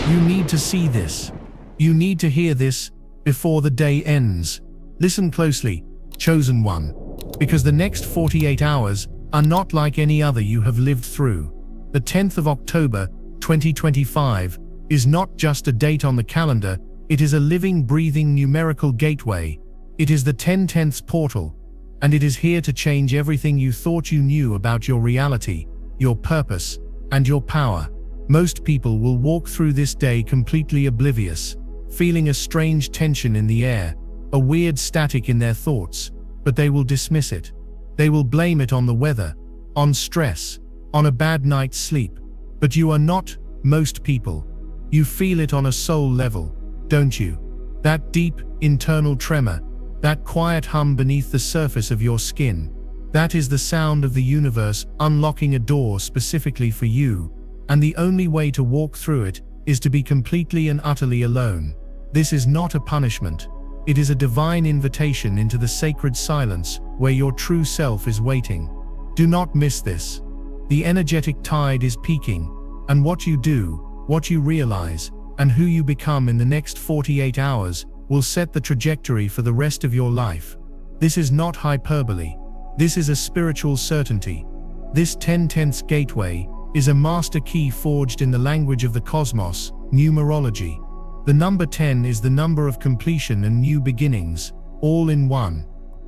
You need to see this. You need to hear this before the day ends. Listen closely, chosen one, because the next 48 hours are not like any other you have lived through. The 10th of October, 2025, is not just a date on the calendar, it is a living, breathing numerical gateway. It is the 10/10th portal, and it is here to change everything you thought you knew about your reality, your purpose, and your power. Most people will walk through this day completely oblivious, feeling a strange tension in the air, a weird static in their thoughts, but they will dismiss it. They will blame it on the weather, on stress, on a bad night's sleep. But you are not most people. You feel it on a soul level, don't you? That deep, internal tremor, that quiet hum beneath the surface of your skin. That is the sound of the universe unlocking a door specifically for you, and the only way to walk through it is to be completely and utterly alone. This is not a punishment. It is a divine invitation into the sacred silence where your true self is waiting. Do not miss this. The energetic tide is peaking, and what you do, what you realize, and who you become in the next 48 hours will set the trajectory for the rest of your life. This is not hyperbole. This is a spiritual certainty. This 10/10th gateway is a master key forged in the language of the cosmos, numerology. The number 10 is the number of completion and new beginnings, all in one.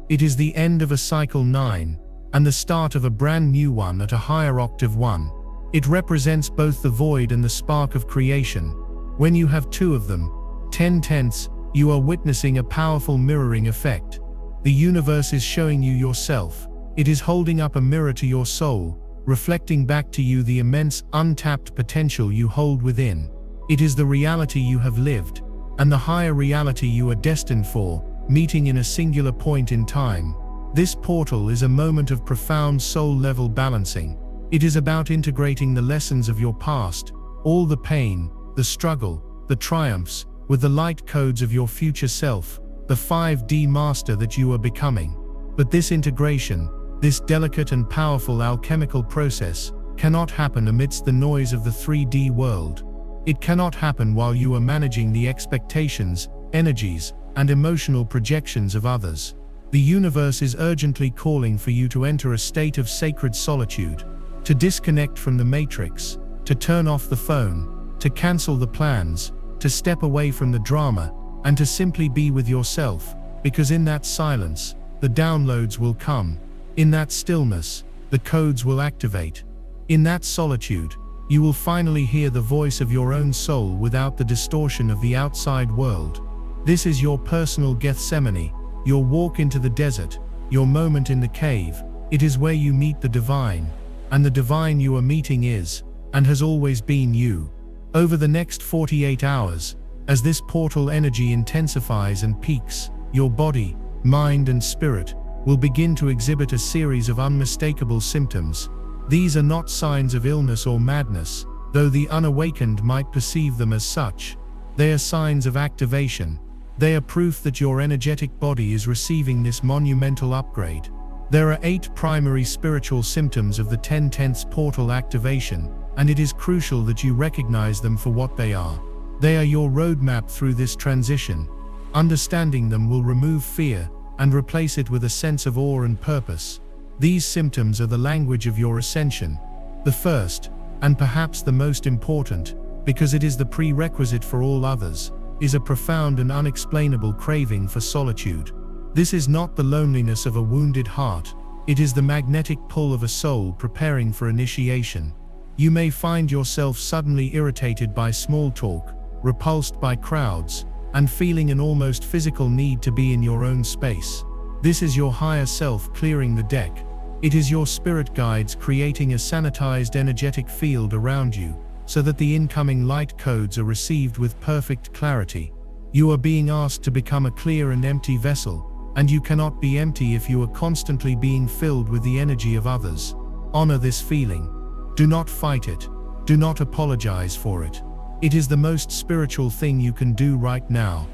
It is the end of a cycle 9, and the start of a brand new one at a higher octave 1. It represents both the void and the spark of creation. When you have two of them, 10/10ths, you are witnessing a powerful mirroring effect. The universe is showing you yourself. It is holding up a mirror to your soul, reflecting back to you the immense untapped potential you hold within. It is the reality you have lived, and the higher reality you are destined for, meeting in a singular point in time. This portal is a moment of profound soul-level balancing. It is about integrating the lessons of your past, all the pain, the struggle, the triumphs, with the light codes of your future self, the 5D master that you are becoming. But this integration, this delicate and powerful alchemical process, cannot happen amidst the noise of the 3D world. It cannot happen while you are managing the expectations, energies, and emotional projections of others. The universe is urgently calling for you to enter a state of sacred solitude, to disconnect from the matrix, to turn off the phone, to cancel the plans, to step away from the drama, and to simply be with yourself, because in that silence, the downloads will come. In that stillness, the codes will activate. In that solitude, you will finally hear the voice of your own soul without the distortion of the outside world. This is your personal Gethsemane, your walk into the desert, your moment in the cave. It is where you meet the divine, and the divine you are meeting is, and has always been you. Over the next 48 hours, as this portal energy intensifies and peaks, your body, mind, and spirit will begin to exhibit a series of unmistakable symptoms. These are not signs of illness or madness, though the unawakened might perceive them as such. They are signs of activation. They are proof that your energetic body is receiving this monumental upgrade. There are 8 primary spiritual symptoms of the 10/10ths portal activation, and it is crucial that you recognize them for what they are. They are your roadmap through this transition. Understanding them will remove fear and replace it with a sense of awe and purpose. These symptoms are the language of your ascension. The first, and perhaps the most important, because it is the prerequisite for all others, is a profound and unexplainable craving for solitude. This is not the loneliness of a wounded heart, it is the magnetic pull of a soul preparing for initiation. You may find yourself suddenly irritated by small talk, repulsed by crowds, and feeling an almost physical need to be in your own space. This is your higher self clearing the deck. It is your spirit guides creating a sanitized energetic field around you, so that the incoming light codes are received with perfect clarity. You are being asked to become a clear and empty vessel, and you cannot be empty if you are constantly being filled with the energy of others. Honor this feeling. Do not fight it. Do not apologize for it. It is the most spiritual thing you can do right now.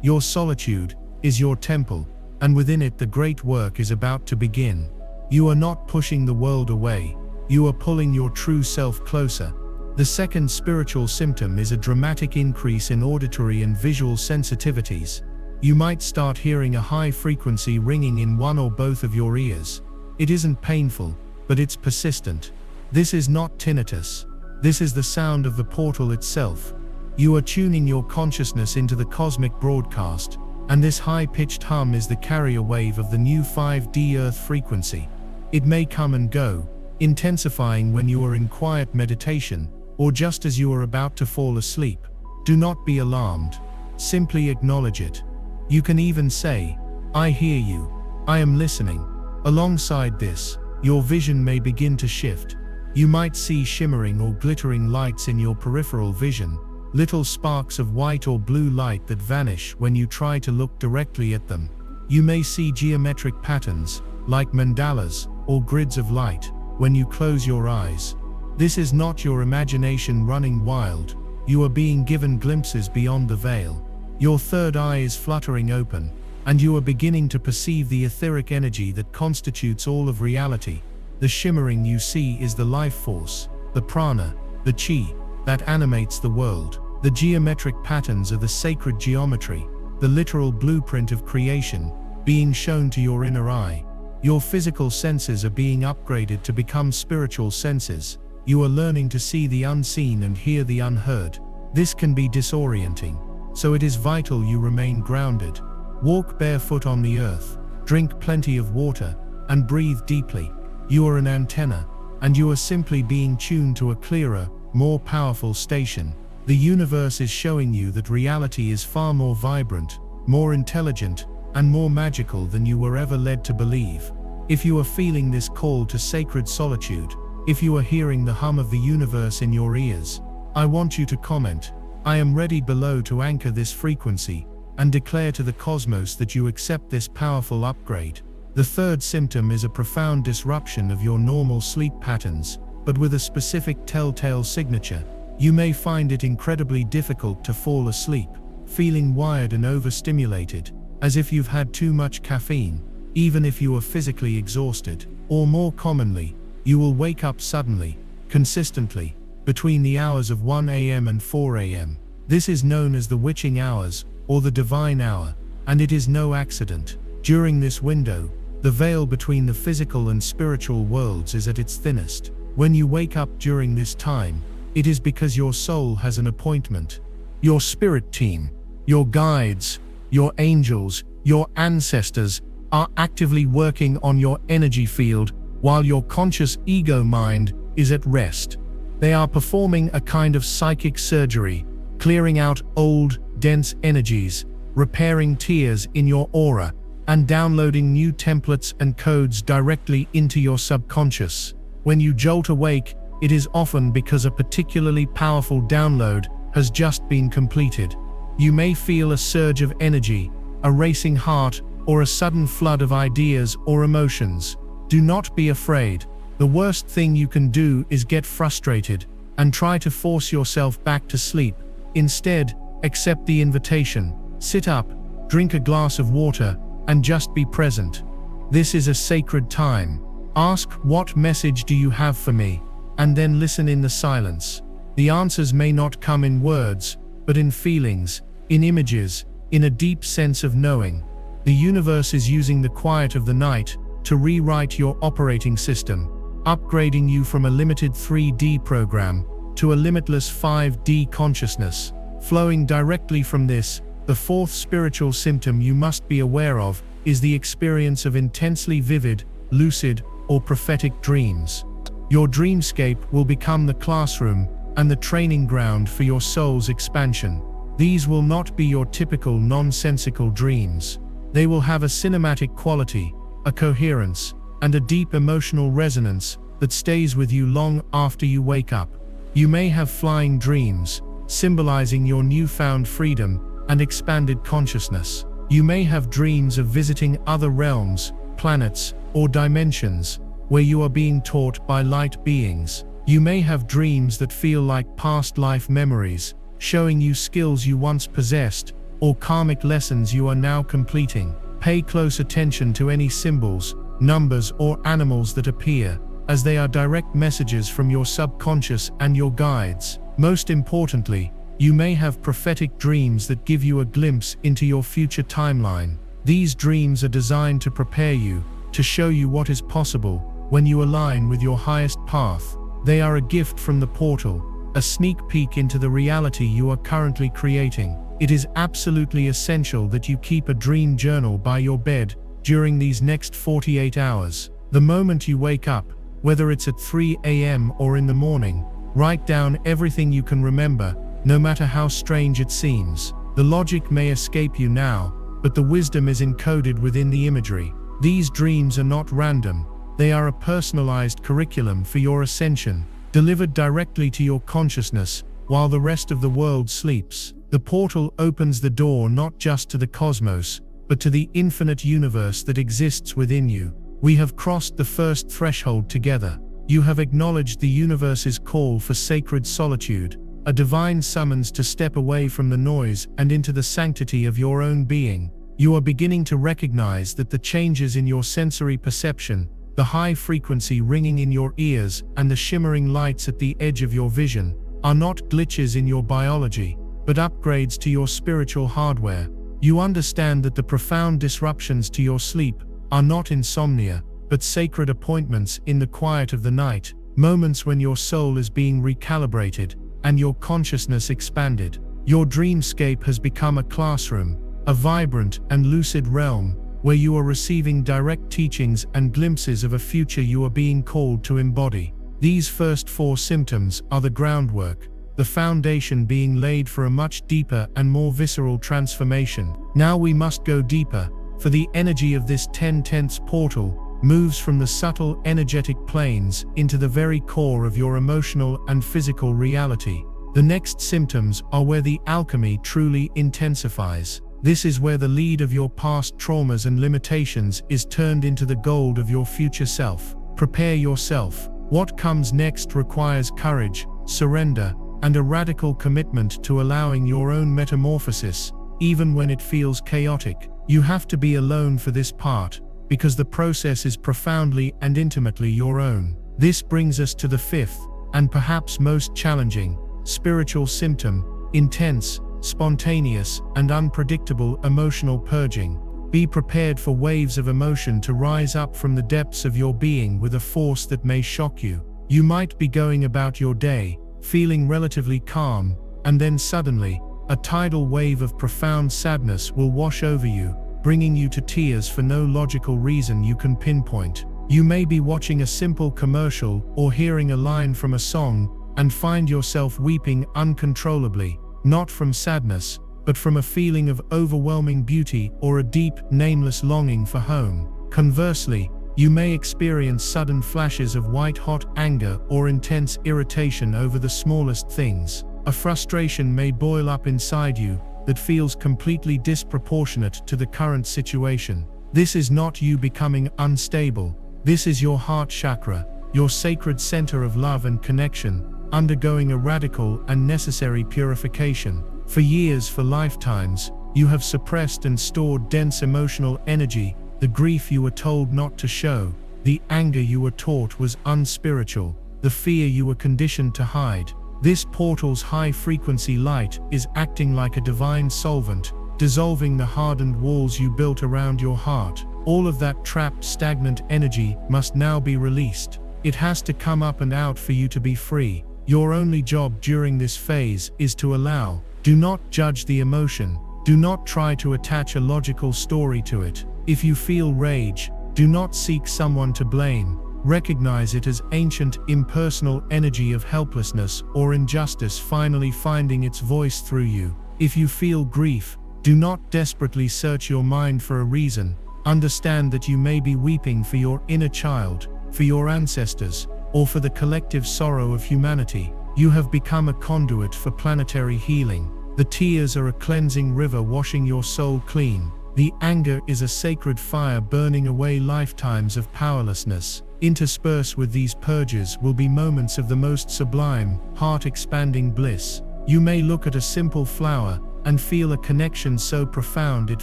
Your solitude is your temple, and within it the great work is about to begin. You are not pushing the world away, you are pulling your true self closer. The second spiritual symptom is a dramatic increase in auditory and visual sensitivities. You might start hearing a high frequency ringing in one or both of your ears. It isn't painful, but it's persistent. This is not tinnitus. This is the sound of the portal itself. You are tuning your consciousness into the cosmic broadcast, and this high-pitched hum is the carrier wave of the new 5D Earth frequency. It may come and go, intensifying when you are in quiet meditation, or just as you are about to fall asleep. Do not be alarmed. Simply acknowledge it. You can even say, "I hear you. I am listening." Alongside this, your vision may begin to shift. You might see shimmering or glittering lights in your peripheral vision, little sparks of white or blue light that vanish when you try to look directly at them. You may see geometric patterns, like mandalas or grids of light, when you close your eyes. This is not your imagination running wild. You are being given glimpses beyond the veil. Your third eye is fluttering open, and you are beginning to perceive the etheric energy that constitutes all of reality. The shimmering you see is the life force, the prana, the chi, that animates the world. The geometric patterns are the sacred geometry, the literal blueprint of creation, being shown to your inner eye. Your physical senses are being upgraded to become spiritual senses. You are learning to see the unseen and hear the unheard. This can be disorienting, so it is vital you remain grounded. Walk barefoot on the earth, drink plenty of water, and breathe deeply. You are an antenna, and you are simply being tuned to a clearer, more powerful station. The universe is showing you that reality is far more vibrant, more intelligent, and more magical than you were ever led to believe. If you are feeling this call to sacred solitude, if you are hearing the hum of the universe in your ears, I want you to comment, "I am ready," below to anchor this frequency, and declare to the cosmos that you accept this powerful upgrade. The third symptom is a profound disruption of your normal sleep patterns, but with a specific telltale signature. You may find it incredibly difficult to fall asleep, feeling wired and overstimulated, as if you've had too much caffeine, even if you are physically exhausted. Or more commonly, you will wake up suddenly, consistently, between the hours of 1 a.m. and 4 a.m. This is known as the witching hours, or the divine hour, and it is no accident. During this window, the veil between the physical and spiritual worlds is at its thinnest. When you wake up during this time, it is because your soul has an appointment. Your spirit team, your guides, your angels, your ancestors are actively working on your energy field while your conscious ego mind is at rest. They are performing a kind of psychic surgery, clearing out old, dense energies, repairing tears in your aura, and downloading new templates and codes directly into your subconscious. When you jolt awake, it is often because a particularly powerful download has just been completed. You may feel a surge of energy, a racing heart, or a sudden flood of ideas or emotions. Do not be afraid. The worst thing you can do is get frustrated and try to force yourself back to sleep. Instead, accept the invitation, sit up, drink a glass of water, and just be present. This is a sacred time. Ask, "What message do you have for me?" and then listen in the silence. The answers may not come in words, but in feelings, in images, in a deep sense of knowing. The universe is using the quiet of the night to rewrite your operating system, upgrading you from a limited 3D program to a limitless 5D consciousness. Flowing directly from this, the fourth spiritual symptom you must be aware of is the experience of intensely vivid, lucid, or prophetic dreams. Your dreamscape will become the classroom and the training ground for your soul's expansion. These will not be your typical nonsensical dreams. They will have a cinematic quality, a coherence, and a deep emotional resonance that stays with you long after you wake up. You may have flying dreams, symbolizing your newfound freedom and expanded consciousness. You may have dreams of visiting other realms, planets, or dimensions, where you are being taught by light beings. You may have dreams that feel like past life memories, showing you skills you once possessed, or karmic lessons you are now completing. Pay close attention to any symbols, numbers, or animals that appear. as they are direct messages from your subconscious and your guides. Most importantly, you may have prophetic dreams that give you a glimpse into your future timeline. These dreams are designed to prepare you, to show you what is possible when you align with your highest path. They are a gift from the portal, a sneak peek into the reality you are currently creating. It is absolutely essential that you keep a dream journal by your bed during these next 48 hours. The moment you wake up, whether it's at 3 a.m. or in the morning, write down everything you can remember, no matter how strange it seems. The logic may escape you now, but the wisdom is encoded within the imagery. These dreams are not random. They are a personalized curriculum for your ascension, delivered directly to your consciousness while the rest of the world sleeps. The portal opens the door not just to the cosmos, but to the infinite universe that exists within you. We have crossed the first threshold together. You have acknowledged the universe's call for sacred solitude, a divine summons to step away from the noise and into the sanctity of your own being. You are beginning to recognize that the changes in your sensory perception, the high frequency ringing in your ears and the shimmering lights at the edge of your vision, are not glitches in your biology, but upgrades to your spiritual hardware. You understand that the profound disruptions to your sleep are not insomnia, but sacred appointments in the quiet of the night, moments when your soul is being recalibrated and your consciousness expanded. Your dreamscape has become a classroom, a vibrant and lucid realm where you are receiving direct teachings and glimpses of a future you are being called to embody. These first 4 symptoms are the groundwork, the foundation being laid for a much deeper and more visceral transformation. Now we must go deeper, for the energy of this 10/10 portal moves from the subtle energetic planes into the very core of your emotional and physical reality. The next symptoms are where the alchemy truly intensifies. This is where the lead of your past traumas and limitations is turned into the gold of your future self. Prepare yourself. What comes next requires courage, surrender, and a radical commitment to allowing your own metamorphosis, even when it feels chaotic. You have to be alone for this part, because the process is profoundly and intimately your own. This brings us to the 5th, and perhaps most challenging, spiritual symptom: intense, spontaneous, and unpredictable emotional purging. Be prepared for waves of emotion to rise up from the depths of your being with a force that may shock you. You might be going about your day, feeling relatively calm, and then suddenly, a tidal wave of profound sadness will wash over you, bringing you to tears for no logical reason you can pinpoint. You may be watching a simple commercial or hearing a line from a song and find yourself weeping uncontrollably, not from sadness, but from a feeling of overwhelming beauty or a deep, nameless longing for home. Conversely, you may experience sudden flashes of white-hot anger or intense irritation over the smallest things. A frustration may boil up inside you that feels completely disproportionate to the current situation. This is not you becoming unstable. This is your heart chakra, your sacred center of love and connection, undergoing a radical and necessary purification. For years, for lifetimes, you have suppressed and stored dense emotional energy, the grief you were told not to show, the anger you were taught was unspiritual, the fear you were conditioned to hide. This portal's high-frequency light is acting like a divine solvent, dissolving the hardened walls you built around your heart. All of that trapped, stagnant energy must now be released. It has to come up and out for you to be free. Your only job during this phase is to allow. Do not judge the emotion. Do not try to attach a logical story to it. If you feel rage, do not seek someone to blame. Recognize it as ancient, impersonal energy of helplessness or injustice finally finding its voice through you. If you feel grief, do not desperately search your mind for a reason. Understand that you may be weeping for your inner child, for your ancestors, or for the collective sorrow of humanity. You have become a conduit for planetary healing. The tears are a cleansing river washing your soul clean. The anger is a sacred fire burning away lifetimes of powerlessness. Interspersed with these purges will be moments of the most sublime, heart-expanding bliss. You may look at a simple flower and feel a connection so profound it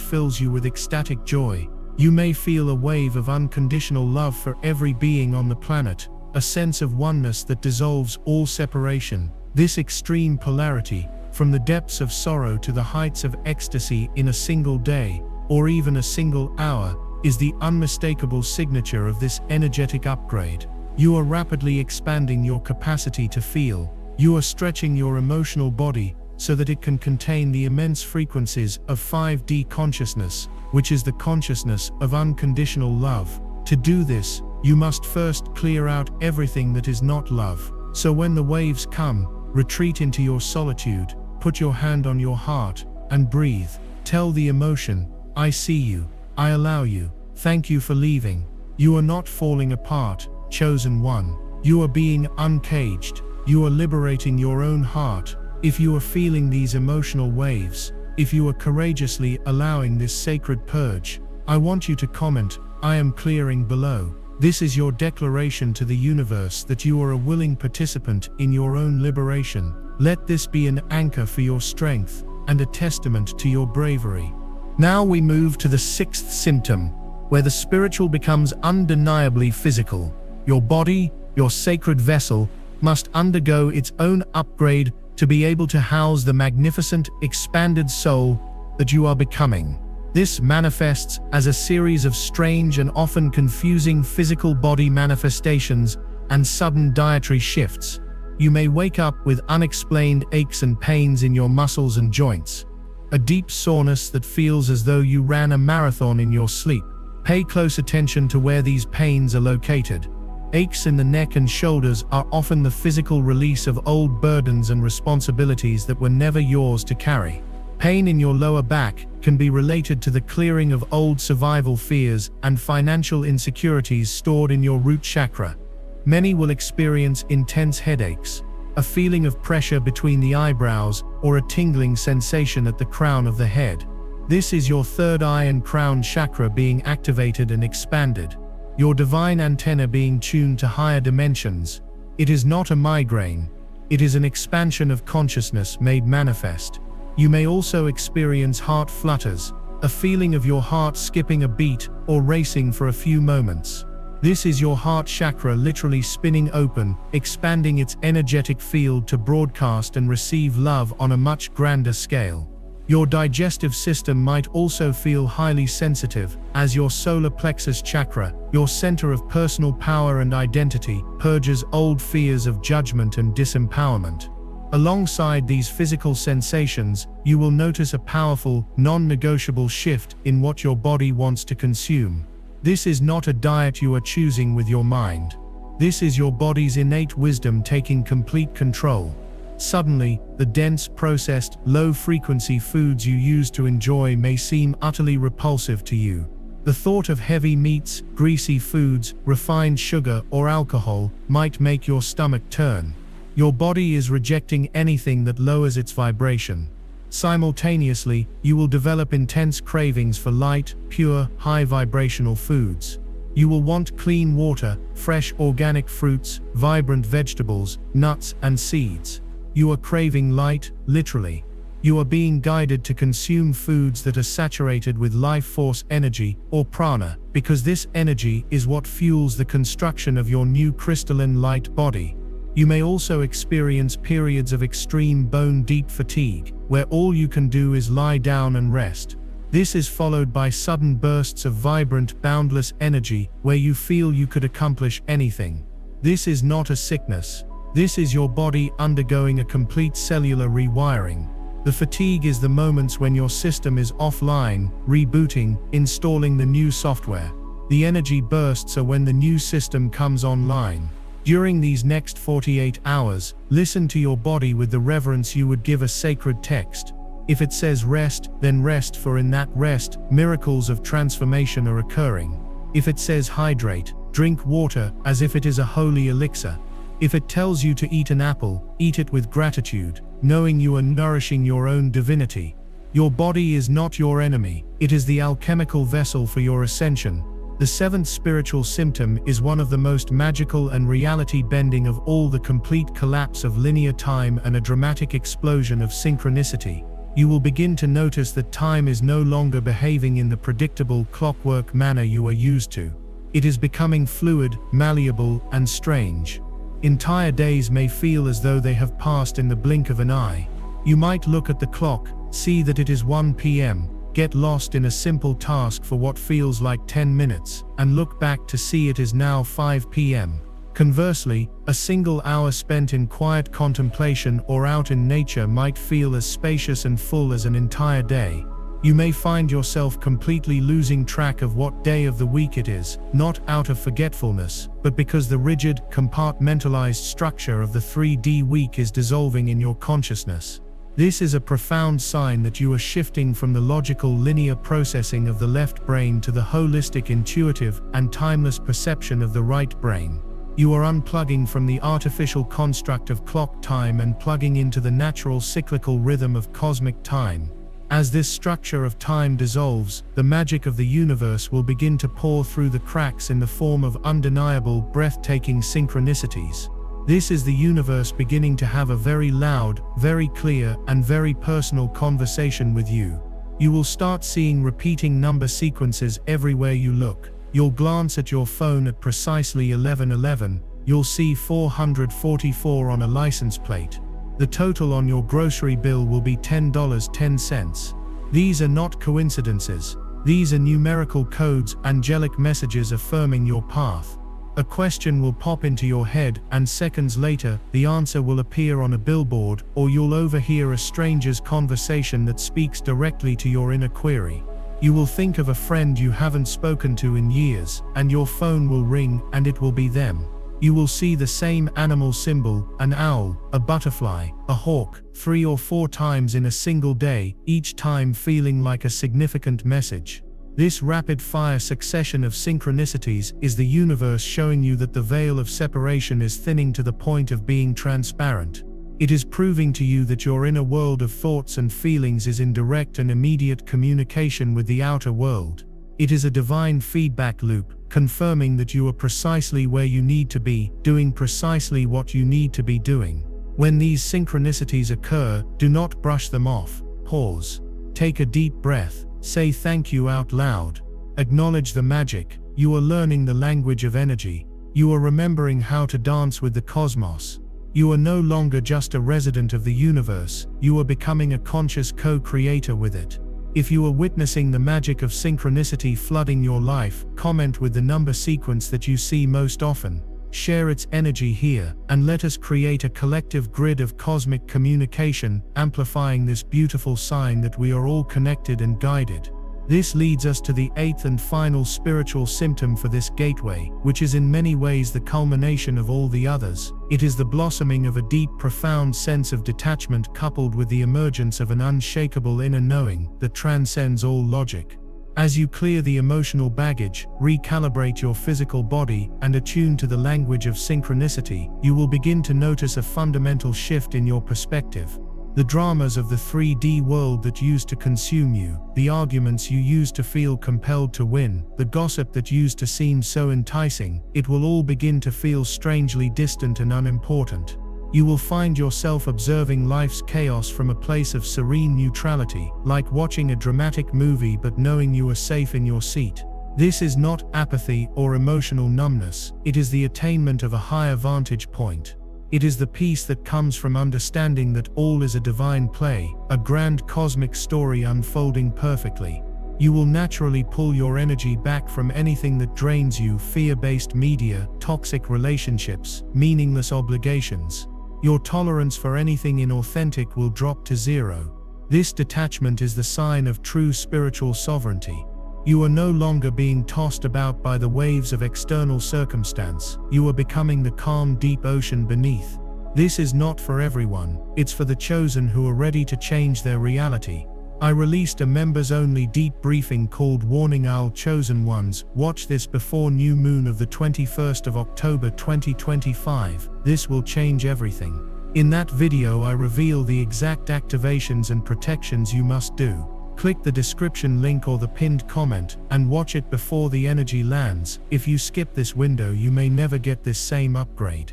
fills you with ecstatic joy. You may feel a wave of unconditional love for every being on the planet, a sense of oneness that dissolves all separation. This extreme polarity, from the depths of sorrow to the heights of ecstasy in a single day, or even a single hour, is the unmistakable signature of this energetic upgrade. You are rapidly expanding your capacity to feel. You are stretching your emotional body so that it can contain the immense frequencies of 5D consciousness, which is the consciousness of unconditional love. To do this, you must first clear out everything that is not love. So when the waves come, retreat into your solitude, put your hand on your heart, and breathe. Tell the emotion, I see you, I allow you, thank you for leaving. You are not falling apart, chosen one. You are being uncaged. You are liberating your own heart. If you are feeling these emotional waves, if you are courageously allowing this sacred purge, I want you to comment, I am clearing below. This is your declaration to the universe that you are a willing participant in your own liberation. Let this be an anchor for your strength and a testament to your bravery. Now we move to the sixth symptom, where the spiritual becomes undeniably physical. Your body, your sacred vessel, must undergo its own upgrade to be able to house the magnificent, expanded soul that you are becoming. This manifests as a series of strange and often confusing physical body manifestations and sudden dietary shifts. You may wake up with unexplained aches and pains in your muscles and joints, a deep soreness that feels as though you ran a marathon in your sleep. Pay close attention to where these pains are located. Aches in the neck and shoulders are often the physical release of old burdens and responsibilities that were never yours to carry. Pain in your lower back can be related to the clearing of old survival fears and financial insecurities stored in your root chakra. Many will experience intense headaches, a feeling of pressure between the eyebrows, or a tingling sensation at the crown of the head. This is your third eye and crown chakra being activated and expanded. Your divine antenna being tuned to higher dimensions. It is not a migraine. It is an expansion of consciousness made manifest. You may also experience heart flutters, a feeling of your heart skipping a beat or racing for a few moments. This is your heart chakra literally spinning open, expanding its energetic field to broadcast and receive love on a much grander scale. Your digestive system might also feel highly sensitive, as your solar plexus chakra, your center of personal power and identity, purges old fears of judgment and disempowerment. Alongside these physical sensations, you will notice a powerful, non-negotiable shift in what your body wants to consume. This is not a diet you are choosing with your mind. This is your body's innate wisdom taking complete control. Suddenly, the dense, processed, low-frequency foods you used to enjoy may seem utterly repulsive to you. The thought of heavy meats, greasy foods, refined sugar, or alcohol might make your stomach turn. Your body is rejecting anything that lowers its vibration. Simultaneously, you will develop intense cravings for light, pure, high-vibrational foods. You will want clean water, fresh organic fruits, vibrant vegetables, nuts, and seeds. You are craving light, literally. You are being guided to consume foods that are saturated with life force energy, or prana, because this energy is what fuels the construction of your new crystalline light body. You may also experience periods of extreme bone-deep fatigue, where all you can do is lie down and rest. This is followed by sudden bursts of vibrant, boundless energy, where you feel you could accomplish anything. This is not a sickness. This is your body undergoing a complete cellular rewiring. The fatigue is the moments when your system is offline, rebooting, installing the new software. The energy bursts are when the new system comes online. During these next 48 hours, listen to your body with the reverence you would give a sacred text. If it says rest, then rest, for in that rest, miracles of transformation are occurring. If it says hydrate, drink water as if it is a holy elixir. If it tells you to eat an apple, eat it with gratitude, knowing you are nourishing your own divinity. Your body is not your enemy, it is the alchemical vessel for your ascension. The seventh spiritual symptom is one of the most magical and reality-bending of all: the complete collapse of linear time and a dramatic explosion of synchronicity. You will begin to notice that time is no longer behaving in the predictable clockwork manner you are used to. It is becoming fluid, malleable, and strange. Entire days may feel as though they have passed in the blink of an eye. You might look at the clock, see that it is 1 p.m., get lost in a simple task for what feels like 10 minutes, and look back to see it is now 5 p.m. Conversely, a single hour spent in quiet contemplation or out in nature might feel as spacious and full as an entire day. You may find yourself completely losing track of what day of the week it is, not out of forgetfulness, but because the rigid, compartmentalized structure of the 3D week is dissolving in your consciousness. This is a profound sign that you are shifting from the logical linear processing of the left brain to the holistic intuitive and timeless perception of the right brain. You are unplugging from the artificial construct of clock time and plugging into the natural cyclical rhythm of cosmic time. As this structure of time dissolves, the magic of the universe will begin to pour through the cracks in the form of undeniable, breathtaking synchronicities. This is the universe beginning to have a very loud, very clear, and very personal conversation with you. You will start seeing repeating number sequences everywhere you look. You'll glance at your phone at precisely 11:11. You'll see 444 on a license plate. The total on your grocery bill will be $10.10. These are not coincidences. These are numerical codes, angelic messages affirming your path. A question will pop into your head, and seconds later, the answer will appear on a billboard, or you'll overhear a stranger's conversation that speaks directly to your inner query. You will think of a friend you haven't spoken to in years, and your phone will ring, and it will be them. You will see the same animal symbol, an owl, a butterfly, a hawk, 3 or 4 times in a single day, each time feeling like a significant message. This rapid-fire succession of synchronicities is the universe showing you that the veil of separation is thinning to the point of being transparent. It is proving to you that your inner world of thoughts and feelings is in direct and immediate communication with the outer world. It is a divine feedback loop, confirming that you are precisely where you need to be, doing precisely what you need to be doing. When these synchronicities occur, do not brush them off. Pause. Take a deep breath. Say thank you out loud. Acknowledge the magic. You are learning the language of energy. You are remembering how to dance with the cosmos. You are no longer just a resident of the universe. You are becoming a conscious co-creator with it. If you are witnessing the magic of synchronicity flooding your life, comment with the number sequence that you see most often. Share its energy here, and let us create a collective grid of cosmic communication, amplifying this beautiful sign that we are all connected and guided. This leads us to the 8th and final spiritual symptom for this gateway, which is in many ways the culmination of all the others. It is the blossoming of a deep, profound sense of detachment coupled with the emergence of an unshakable inner knowing that transcends all logic. As you clear the emotional baggage, recalibrate your physical body, and attune to the language of synchronicity, you will begin to notice a fundamental shift in your perspective. The dramas of the 3D world that used to consume you, the arguments you used to feel compelled to win, the gossip that used to seem so enticing, it will all begin to feel strangely distant and unimportant. You will find yourself observing life's chaos from a place of serene neutrality, like watching a dramatic movie but knowing you are safe in your seat. This is not apathy or emotional numbness, it is the attainment of a higher vantage point. It is the peace that comes from understanding that all is a divine play, a grand cosmic story unfolding perfectly. You will naturally pull your energy back from anything that drains you: fear-based media, toxic relationships, meaningless obligations. Your tolerance for anything inauthentic will drop to zero. This detachment is the sign of true spiritual sovereignty. You are no longer being tossed about by the waves of external circumstance. You are becoming the calm, deep ocean beneath. This is not for everyone. It's for the chosen who are ready to change their reality. I released a members-only deep briefing called Warning Owl Chosen Ones. Watch this before new moon of the 21st of October 2025. This will change everything. In that video I reveal the exact activations and protections you must do. Click the description link or the pinned comment, and watch it before the energy lands. If you skip this window, you may never get this same upgrade.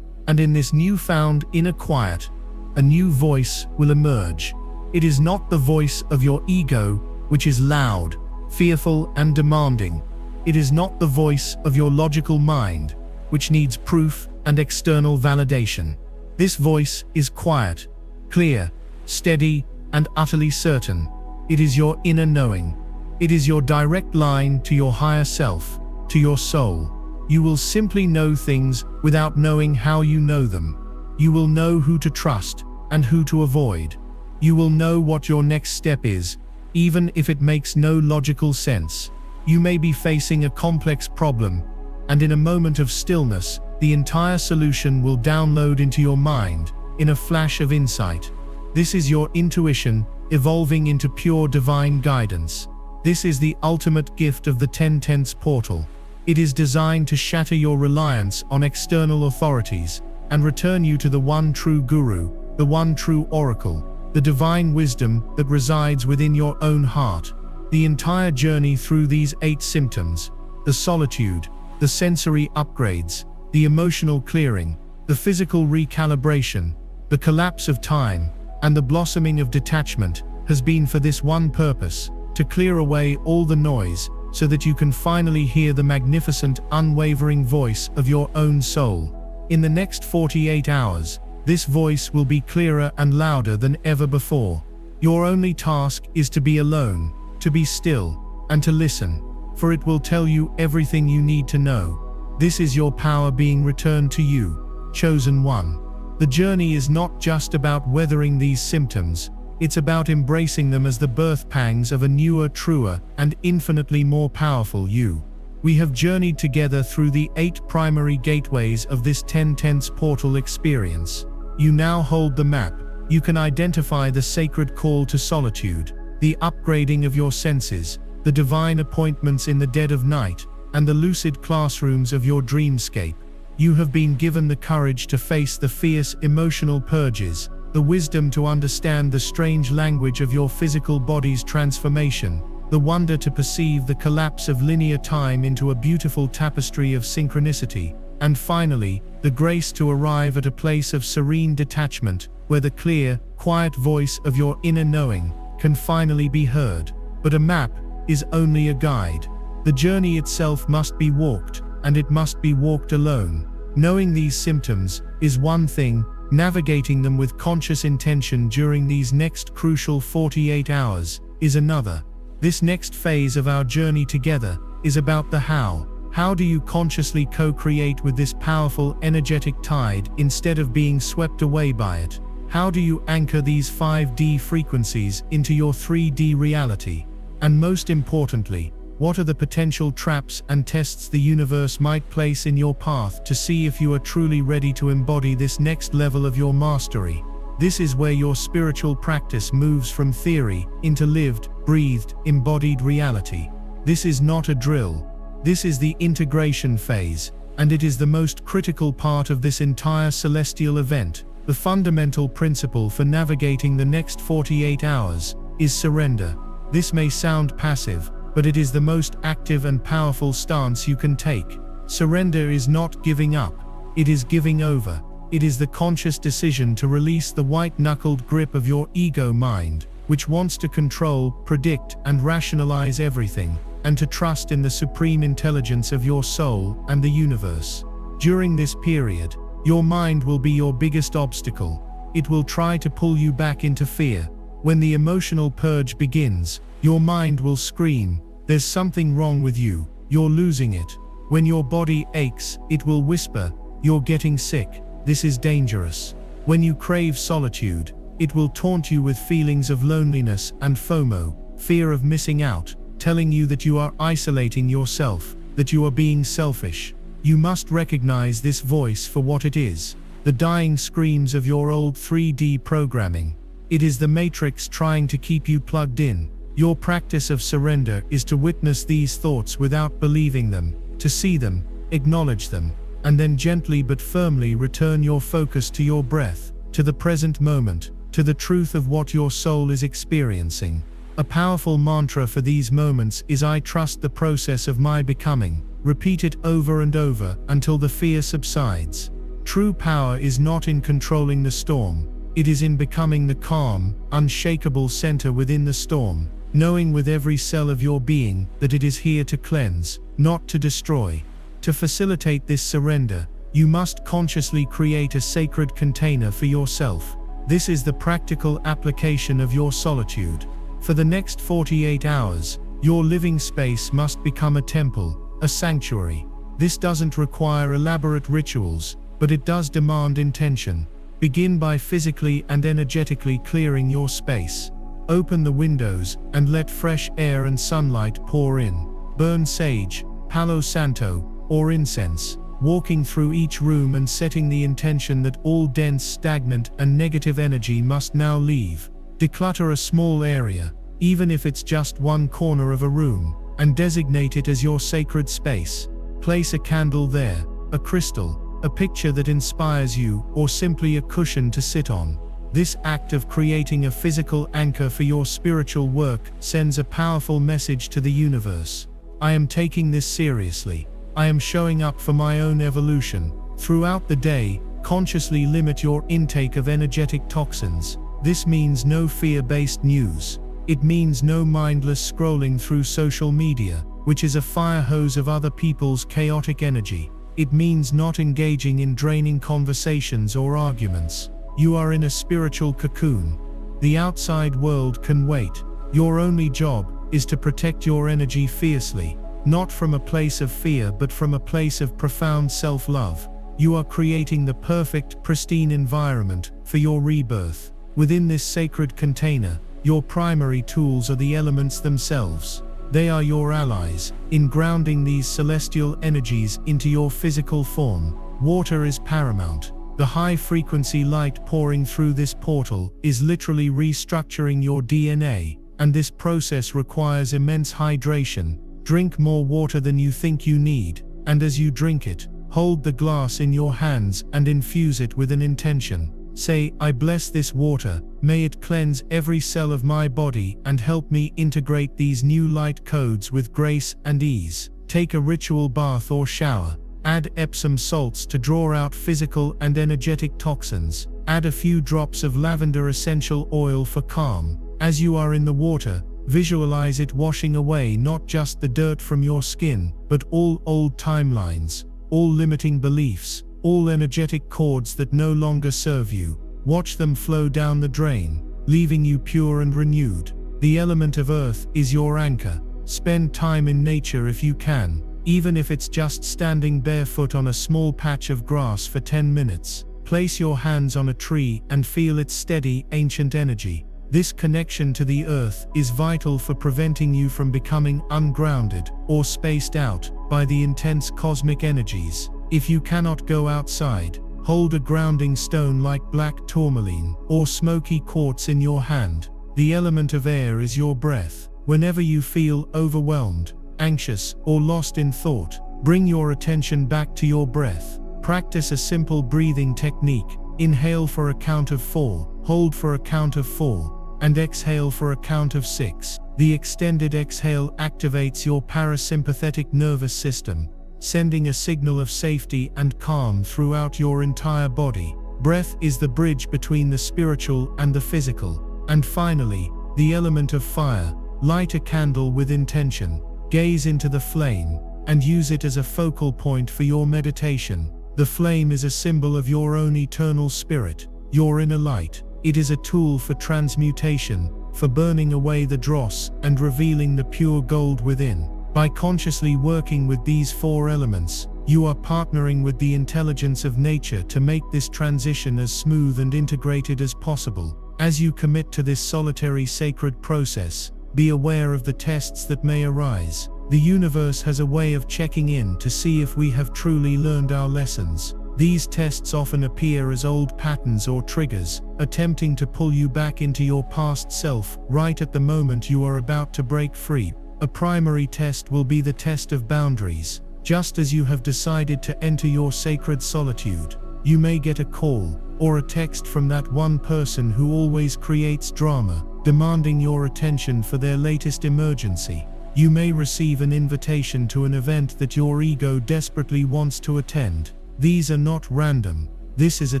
And in this newfound inner quiet, a new voice will emerge. It is not the voice of your ego, which is loud, fearful, and demanding. It is not the voice of your logical mind, which needs proof and external validation. This voice is quiet, clear, steady, and utterly certain. It is your inner knowing. It is your direct line to your higher self, to your soul. You will simply know things without knowing how you know them. You will know who to trust and who to avoid. You will know what your next step is, even if it makes no logical sense. You may be facing a complex problem, and in a moment of stillness, the entire solution will download into your mind in a flash of insight. This is your intuition evolving into pure divine guidance. This is the ultimate gift of the 10/10 portal. It is designed to shatter your reliance on external authorities and return you to the one true guru, the one true oracle, the divine wisdom that resides within your own heart. The entire journey through these 8 symptoms, the solitude, the sensory upgrades, the emotional clearing, the physical recalibration, the collapse of time, and the blossoming of detachment, has been for this one purpose: to clear away all the noise so that you can finally hear the magnificent, unwavering voice of your own soul. In the next 48 hours, this voice will be clearer and louder than ever before. Your only task is to be alone, to be still, and to listen, for it will tell you everything you need to know. This is your power being returned to you, chosen one. The journey is not just about weathering these symptoms, it's about embracing them as the birth pangs of a newer, truer, and infinitely more powerful you. We have journeyed together through the 8 primary gateways of this 10/10 portal experience. You now hold the map. You can identify the sacred call to solitude, the upgrading of your senses, the divine appointments in the dead of night, and the lucid classrooms of your dreamscape. You have been given the courage to face the fierce emotional purges, the wisdom to understand the strange language of your physical body's transformation, the wonder to perceive the collapse of linear time into a beautiful tapestry of synchronicity, and finally, the grace to arrive at a place of serene detachment, where the clear, quiet voice of your inner knowing can finally be heard. But a map is only a guide. The journey itself must be walked, and it must be walked alone. Knowing these symptoms is one thing, navigating them with conscious intention during these next crucial 48 hours is another. This next phase of our journey together is about the how. How do you consciously co-create with this powerful, energetic tide instead of being swept away by it? How do you anchor these 5D frequencies into your 3D reality? And most importantly, what are the potential traps and tests the universe might place in your path to see if you are truly ready to embody this next level of your mastery? This is where your spiritual practice moves from theory into lived, breathed, embodied reality. This is not a drill. This is the integration phase, and it is the most critical part of this entire celestial event. The fundamental principle for navigating the next 48 hours is surrender. This may sound passive, but it is the most active and powerful stance you can take. Surrender is not giving up, it is giving over. It is the conscious decision to release the white-knuckled grip of your ego mind, which wants to control, predict, and rationalize everything, and to trust in the supreme intelligence of your soul and the universe. During this period, your mind will be your biggest obstacle. It will try to pull you back into fear. When the emotional purge begins, your mind will scream, "There's something wrong with you, you're losing it." When your body aches, it will whisper, "You're getting sick, this is dangerous." When you crave solitude, it will taunt you with feelings of loneliness and FOMO, fear of missing out, telling you that you are isolating yourself, that you are being selfish. You must recognize this voice for what it is, the dying screams of your old 3D programming. It is the matrix trying to keep you plugged in. Your practice of surrender is to witness these thoughts without believing them, to see them, acknowledge them, and then gently but firmly return your focus to your breath, to the present moment, to the truth of what your soul is experiencing. A powerful mantra for these moments is "I trust the process of my becoming." Repeat it over and over until the fear subsides. True power is not in controlling the storm. It is in becoming the calm, unshakable center within the storm. knowing with every cell of your being that it is here to cleanse, not to destroy. To facilitate this surrender, you must consciously create a sacred container for yourself. This is the practical application of your solitude. For the next 48 hours, your living space must become a temple, a sanctuary. This doesn't require elaborate rituals, but it does demand intention. Begin by physically and energetically clearing your space. Open the windows and let fresh air and sunlight pour in. Burn sage, Palo Santo, or incense, walking through each room and setting the intention that all dense, stagnant, and negative energy must now leave. Declutter a small area, even if it's just one corner of a room, and designate it as your sacred space. Place a candle there, a crystal, a picture that inspires you, or simply a cushion to sit on. This act of creating a physical anchor for your spiritual work sends a powerful message to the universe. I am taking this seriously. I am showing up for my own evolution. Throughout the day, consciously limit your intake of energetic toxins. This means no fear-based news. It means no mindless scrolling through social media, which is a fire hose of other people's chaotic energy. It means not engaging in draining conversations or arguments. You are in a spiritual cocoon. The outside world can wait. Your only job is to protect your energy fiercely, not from a place of fear but from a place of profound self-love. You are creating the perfect, pristine environment for your rebirth. Within this sacred container, your primary tools are the elements themselves. They are your allies in grounding these celestial energies into your physical form. Water is paramount. The high-frequency light pouring through this portal is literally restructuring your DNA, and this process requires immense hydration. Drink more water than you think you need, and as you drink it, hold the glass in your hands and infuse it with an intention. Say, I bless this water, may it cleanse every cell of my body and help me integrate these new light codes with grace and ease. Take a ritual bath or shower. Add Epsom salts to draw out physical and energetic toxins. Add a few drops of lavender essential oil for calm. As you are in the water, visualize it washing away not just the dirt from your skin, but all old timelines, all limiting beliefs, all energetic cords that no longer serve you. Watch them flow down the drain, leaving you pure and renewed. The element of earth is your anchor. Spend time in nature if you can, even if it's just standing barefoot on a small patch of grass for 10 minutes. Place your hands on a tree and feel its steady, ancient energy. This connection to the earth is vital for preventing you from becoming ungrounded or spaced out by the intense cosmic energies. If you cannot go outside, hold a grounding stone like black tourmaline or smoky quartz in your hand. The element of air is your breath. Whenever you feel overwhelmed, anxious, or lost in thought, bring your attention back to your breath. Practice a simple breathing technique. Inhale for a count of 4, hold for a count of 4, and exhale for a count of 6. The extended exhale activates your parasympathetic nervous system, sending a signal of safety and calm throughout your entire body. Breath is the bridge between the spiritual and the physical. And finally, the element of fire. Light a candle with intention. Gaze into the flame, and use it as a focal point for your meditation. The flame is a symbol of your own eternal spirit, your inner light. It is a tool for transmutation, for burning away the dross and revealing the pure gold within. By consciously working with these 4 elements, you are partnering with the intelligence of nature to make this transition as smooth and integrated as possible. As you commit to this solitary sacred process, be aware of the tests that may arise. The universe has a way of checking in to see if we have truly learned our lessons. These tests often appear as old patterns or triggers, attempting to pull you back into your past self right at the moment you are about to break free. A primary test will be the test of boundaries. Just as you have decided to enter your sacred solitude, you may get a call or a text from that one person who always creates drama, demanding your attention for their latest emergency. You may receive an invitation to an event that your ego desperately wants to attend. These are not random. This is a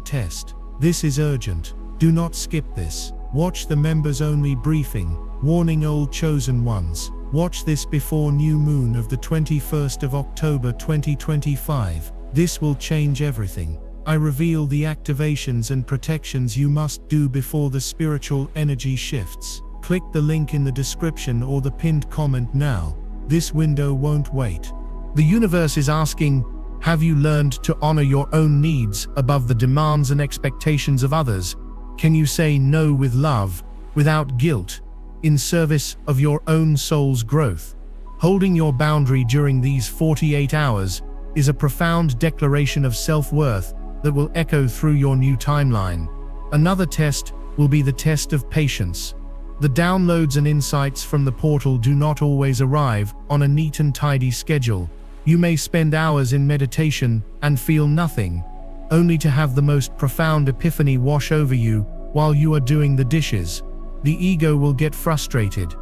test. This is urgent. Do not skip this. Watch the members-only briefing, Warning all chosen ones. Watch this before new moon of the 21st of October 2025. This will change everything. I reveal the activations and protections you must do before the spiritual energy shifts. Click the link in the description or the pinned comment now. This window won't wait. The universe is asking, have you learned to honor your own needs above the demands and expectations of others? Can you say no with love, without guilt, in service of your own soul's growth? Holding your boundary during these 48 hours is a profound declaration of self-worth that will echo through your new timeline. Another test will be the test of patience. The downloads and insights from the portal do not always arrive on a neat and tidy schedule. You may spend hours in meditation and feel nothing, only to have the most profound epiphany wash over you while you are doing the dishes. The ego will get frustrated.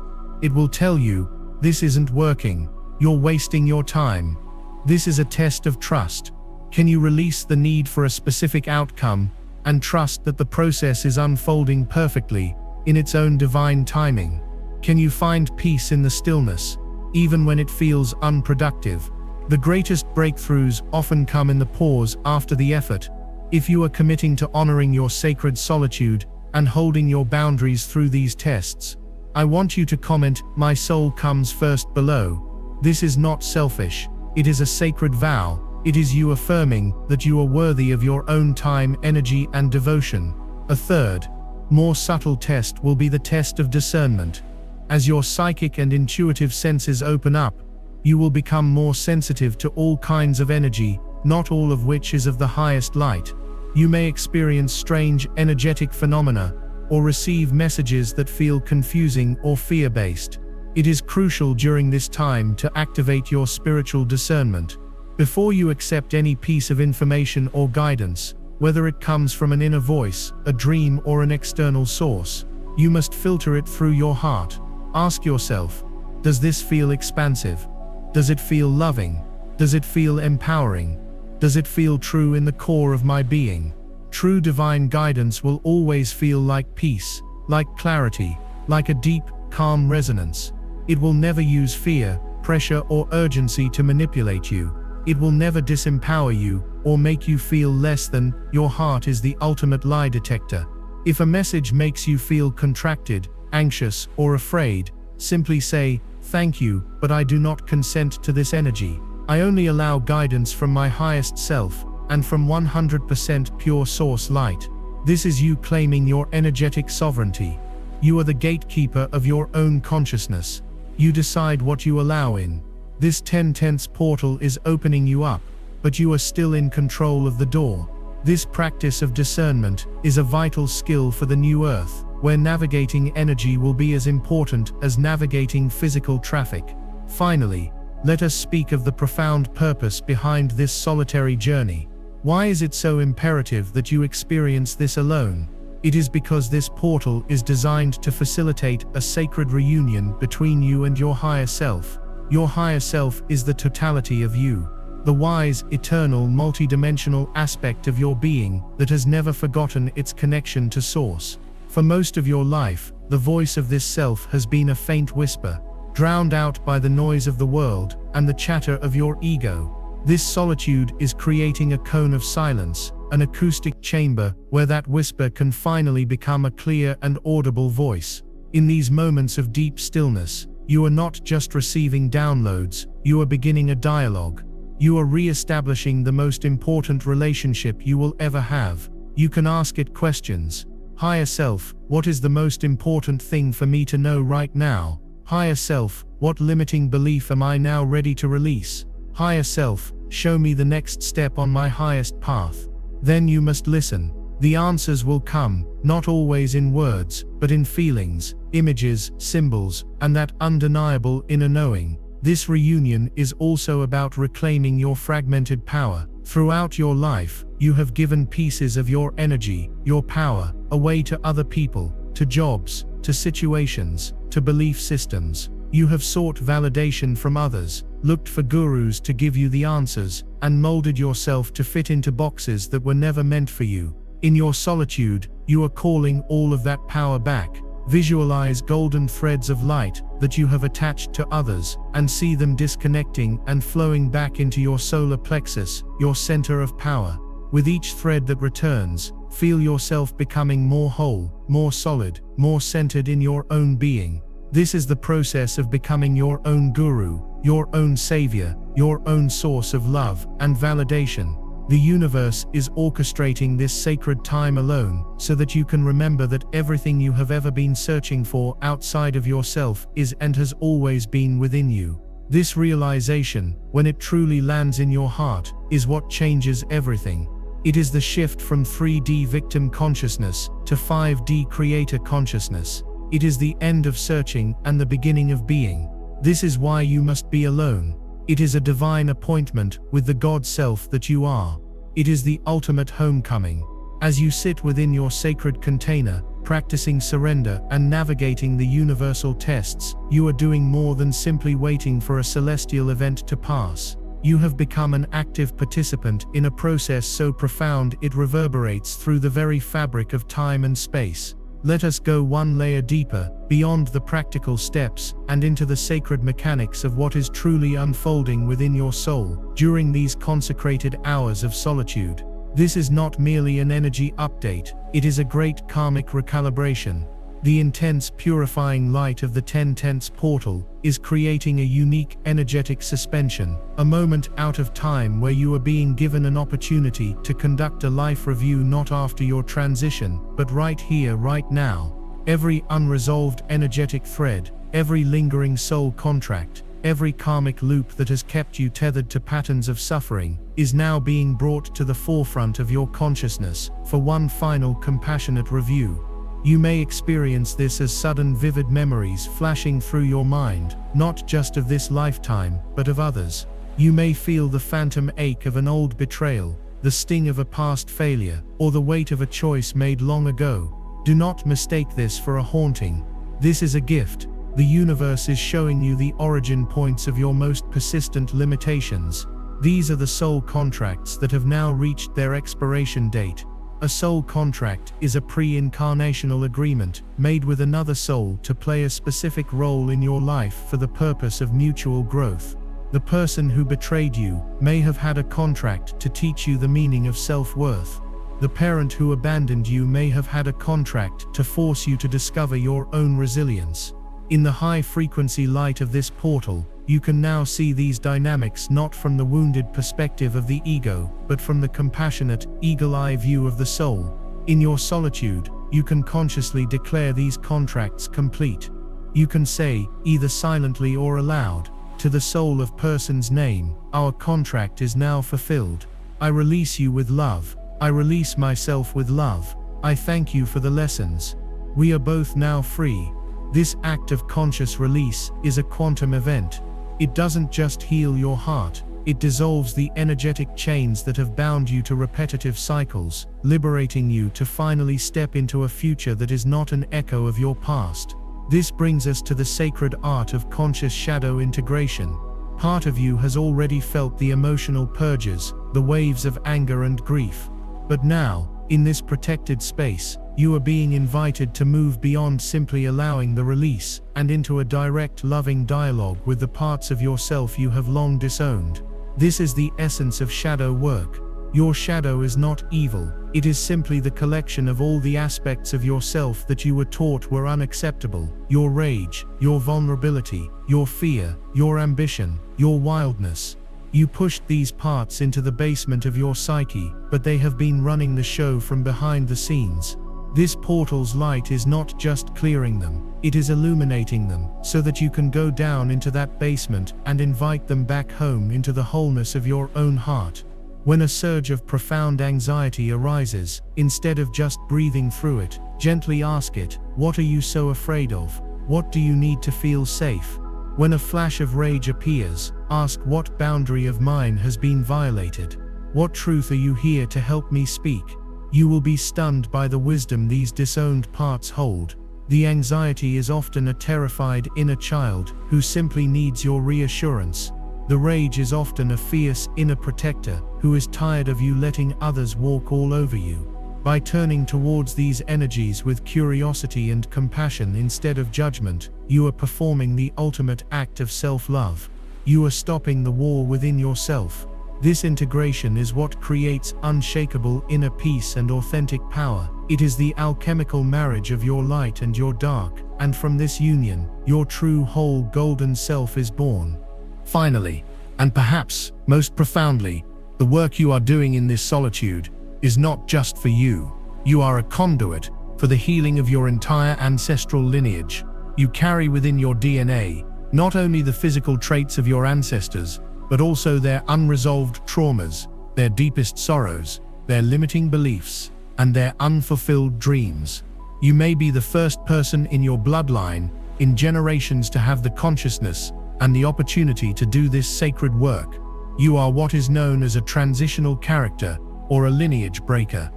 It will tell you, this isn't working, you're wasting your time. This is a test of trust. Can you release the need for a specific outcome and trust that the process is unfolding perfectly in its own divine timing? Can you find peace in the stillness, even when it feels unproductive? The greatest breakthroughs often come in the pause after the effort. If you are committing to honoring your sacred solitude and holding your boundaries through these tests, I want you to comment, "My soul comes first," below. This is not selfish. It is a sacred vow. It is you affirming that you are worthy of your own time, energy, and devotion. A third, more subtle test will be the test of discernment. As your psychic and intuitive senses open up, you will become more sensitive to all kinds of energy, not all of which is of the highest light. You may experience strange energetic phenomena, or receive messages that feel confusing or fear-based. It is crucial during this time to activate your spiritual discernment. Before you accept any piece of information or guidance, whether it comes from an inner voice, a dream, or an external source, you must filter it through your heart. Ask yourself, does this feel expansive? Does it feel loving? Does it feel empowering? Does it feel true in the core of my being? True divine guidance will always feel like peace, like clarity, like a deep, calm resonance. It will never use fear, pressure, or urgency to manipulate you. It will never disempower you or make you feel less than. Your heart is the ultimate lie detector. If a message makes you feel contracted, anxious, or afraid, simply say, "Thank you, but I do not consent to this energy. I only allow guidance from my highest self, and from 100% pure source light." This is you claiming your energetic sovereignty. You are the gatekeeper of your own consciousness. You decide what you allow in. This 10-tense portal is opening you up, but you are still in control of the door. This practice of discernment is a vital skill for the new earth, where navigating energy will be as important as navigating physical traffic. Finally, let us speak of the profound purpose behind this solitary journey. Why is it so imperative that you experience this alone? It is because this portal is designed to facilitate a sacred reunion between you and your higher self. Your higher self is the totality of you, the wise, eternal, multidimensional aspect of your being that has never forgotten its connection to Source. For most of your life, the voice of this self has been a faint whisper, drowned out by the noise of the world and the chatter of your ego. This solitude is creating a cone of silence, an acoustic chamber where that whisper can finally become a clear and audible voice. In these moments of deep stillness, you are not just receiving downloads, you are beginning a dialogue. You are re-establishing the most important relationship you will ever have. You can ask it questions. Higher self, what is the most important thing for me to know right now? Higher self, what limiting belief am I now ready to release? Higher self, show me the next step on my highest path. Then you must listen. The answers will come, not always in words, but in feelings, images, symbols, and that undeniable inner knowing. This reunion is also about reclaiming your fragmented power. Throughout your life, you have given pieces of your energy, your power, away to other people, to jobs, to situations, to belief systems. You have sought validation from others, looked for gurus to give you the answers, and molded yourself to fit into boxes that were never meant for you. In your solitude, you are calling all of that power back, Visualize golden threads of light that you have attached to others, and see them disconnecting and flowing back into your solar plexus, your center of power. With each thread that returns, feel yourself becoming more whole, more solid, more centered in your own being. This is the process of becoming your own guru, your own savior, your own source of love and validation. The universe is orchestrating this sacred time alone so that you can remember that everything you have ever been searching for outside of yourself is and has always been within you. This realization, when it truly lands in your heart, is what changes everything. It is the shift from 3D victim consciousness to 5D creator consciousness. It is the end of searching and the beginning of being. This is why you must be alone. It is a divine appointment with the God Self that you are. It is the ultimate homecoming. As you sit within your sacred container, practicing surrender and navigating the universal tests, you are doing more than simply waiting for a celestial event to pass. You have become an active participant in a process so profound it reverberates through the very fabric of time and space. Let us go one layer deeper, beyond the practical steps, and into the sacred mechanics of what is truly unfolding within your soul during these consecrated hours of solitude. This is not merely an energy update, it is a great karmic recalibration. The intense purifying light of the 10 tenths portal is creating a unique energetic suspension, a moment out of time where you are being given an opportunity to conduct a life review not after your transition, but right here, right now. Every unresolved energetic thread, every lingering soul contract, every karmic loop that has kept you tethered to patterns of suffering, is now being brought to the forefront of your consciousness for one final compassionate review. You may experience this as sudden vivid memories flashing through your mind, not just of this lifetime, but of others. You may feel the phantom ache of an old betrayal, the sting of a past failure, or the weight of a choice made long ago. Do not mistake this for a haunting. This is a gift. The universe is showing you the origin points of your most persistent limitations. These are the soul contracts that have now reached their expiration date. A soul contract is a pre-incarnational agreement made with another soul to play a specific role in your life for the purpose of mutual growth. The person who betrayed you may have had a contract to teach you the meaning of self-worth. The parent who abandoned you may have had a contract to force you to discover your own resilience. In the high-frequency light of this portal, you can now see these dynamics not from the wounded perspective of the ego, but from the compassionate, eagle-eye view of the soul. In your solitude, you can consciously declare these contracts complete. You can say, either silently or aloud, to the soul of person's name, our contract is now fulfilled. I release you with love. I release myself with love. I thank you for the lessons. We are both now free. This act of conscious release is a quantum event. It doesn't just heal your heart, it dissolves the energetic chains that have bound you to repetitive cycles, liberating you to finally step into a future that is not an echo of your past. This brings us to the sacred art of conscious shadow integration. Part of you has already felt the emotional purges, the waves of anger and grief. But now, in this protected space, you are being invited to move beyond simply allowing the release and into a direct, loving dialogue with the parts of yourself you have long disowned. This is the essence of shadow work. Your shadow is not evil, it is simply the collection of all the aspects of yourself that you were taught were unacceptable. Your rage, your vulnerability, your fear, your ambition, your wildness. You pushed these parts into the basement of your psyche, but they have been running the show from behind the scenes. This portal's light is not just clearing them, it is illuminating them, so that you can go down into that basement and invite them back home into the wholeness of your own heart. When a surge of profound anxiety arises, instead of just breathing through it, gently ask it, what are you so afraid of? What do you need to feel safe? When a flash of rage appears, ask what boundary of mine has been violated? What truth are you here to help me speak? You will be stunned by the wisdom these disowned parts hold. The anxiety is often a terrified inner child who simply needs your reassurance. The rage is often a fierce inner protector who is tired of you letting others walk all over you. By turning towards these energies with curiosity and compassion instead of judgment, you are performing the ultimate act of self-love. You are stopping the war within yourself. This integration is what creates unshakable inner peace and authentic power. It is the alchemical marriage of your light and your dark, and from this union, your true whole golden self is born. Finally, and perhaps most profoundly, the work you are doing in this solitude is not just for you. You are a conduit for the healing of your entire ancestral lineage. You carry within your DNA not only the physical traits of your ancestors, but also their unresolved traumas, their deepest sorrows, their limiting beliefs, and their unfulfilled dreams. You may be the first person in your bloodline, in generations, to have the consciousness and the opportunity to do this sacred work. You are what is known as a transitional character or a lineage breaker.